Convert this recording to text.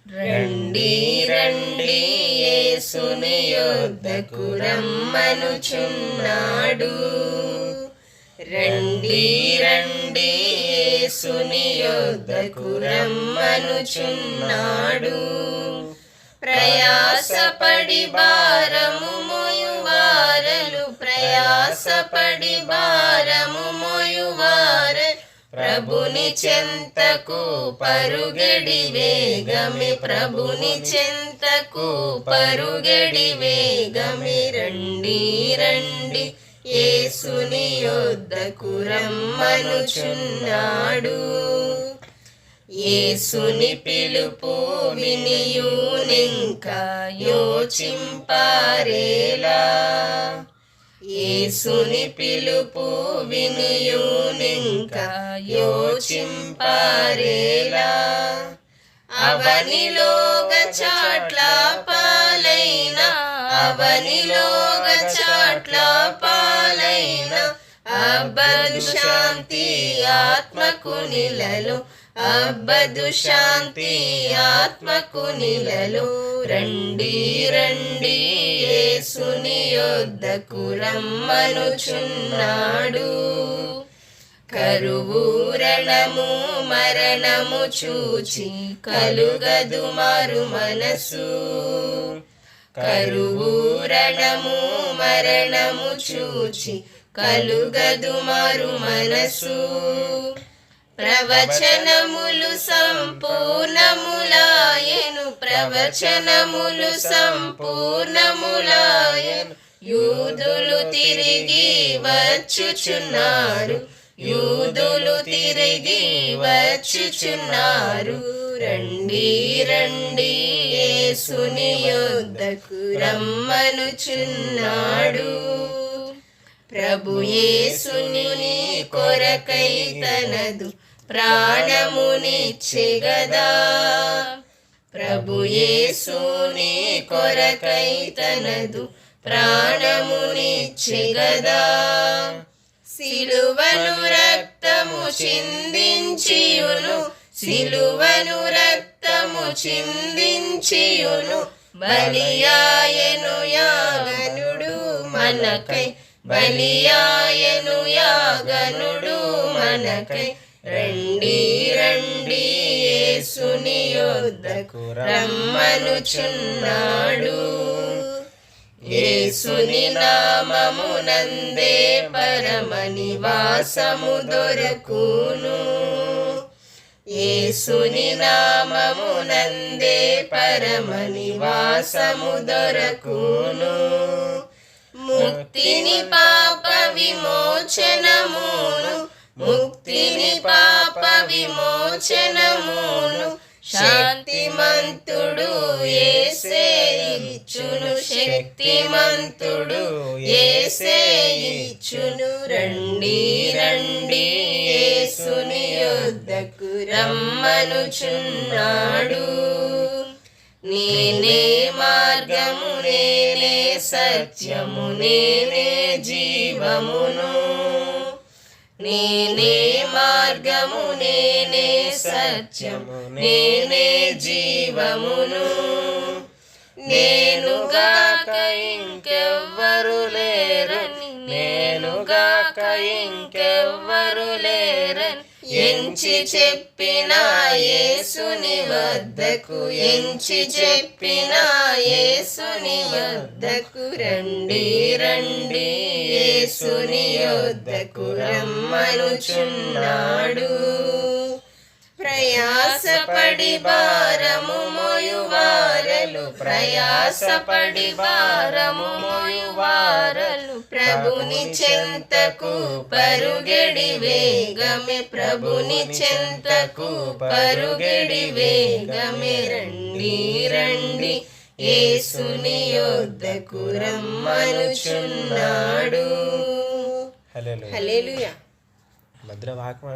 రండి రండి యేసుని యొద్దకు రమ్మనుచున్నాడు. రండి రండి యేసుని యొద్దకు రమ్మనుచున్నాడు. ప్రయాసపడి భారము మోయువారలు, ప్రయాసపడి భారము మోయువారలు, ప్రభుని చెంతకు పరుగెడి వేగమి, ప్రభుని చెంతకు పరుగెడి వేగమి. రండి రండి యేసుని యొద్దకు రమ్మనుచున్నాడు. యేసుని పిలుపు వినియునింకా యోచింపారేలా, యేసుని పిలుపు వినియునింకా యోచింపారేలా. అవనిలోగ చాట్ల పాలైన, అవనిలోగ చాట్ల పాలైన, అబ్బదు శాంతి ఆత్మకు నిలలు, అబ్బదు శాంతి ఆత్మకు నిలలు. రండి రండి యేసుని యొద్దకు రమ్మనుచున్నాడు. కరువు రణము మరణము చూచి కలుగదు మారు మనసు, కరువు రణము మరణము చూచి కలుగదు మారు మనసు. ప్రవచనములు సంపూర్ణములాయెను, ప్రవచనములు సంపూర్ణములాయెను. యూదులు తిరిగి వచ్చుచున్నారు, యూదులు తిరిగి వచ్చుచున్నారు. రండి రండి యేసుని యొద్దకు రమ్మనుచున్నాడు. ప్రభు యేసుని కొరకై తనదు ప్రాణమునిచ్చెగదా, ప్రభు యేసుని కొరకై తనదు ప్రాణమునిచ్చెగదా. సిలువను రక్తము చిందించియును, సిలువను రక్తము చిందించియును, బలియాయెను యాగనుడు మనకై, బలియాయెను యాగనుడు మనకై. రండి రండి యేసుని యొద్దకు రమ్మనుచున్నాడు. యేసుని నామమునందే పరమ నివాసము దొరకును, యేసుని నామమునందే పరమ నివాసము దొరకును. ముక్తిని పాప విమోచనమును, ముక్తిని పాప విమోచనమును, శక్తిమంతుడు యేసే ఇచ్చును, శక్తిమంతుడు యేసే ఇచ్చును. రండి రండి యేసుని యొద్దకు రమ్మనుచున్నాడు. నేనే మార్గము, నేనే సత్యము, నేనే జీవమును, నేనే మార్గము, నేనే సత్యము, నేనే జీవమును. నేనుగాక ఇంకెవ్వరు లేరని, నేనుగాక ఇంకెవ్వరు లేరని ఎంచి చెప్పిన యేసుని వద్దకు, ఎంచి చెప్పిన యేసుని వద్దకు. రండి రండి యేసుని యొద్దకు రమ్మనుచున్నాడు. ప్రయాసపడి భారము మోయువారలు, ప్రయాసపడి భారము మోయువారలు, ప్రభుని చెంతకు పరుగెడి వేగమే, ప్రభుని చెంతకు పరుగెడి వేగమే. రండి రండి యేసుని యొద్దకు రమ్మనుచున్నాడు. హల్లెలూయా. హల్లెలూయా. మధుర వాక్యం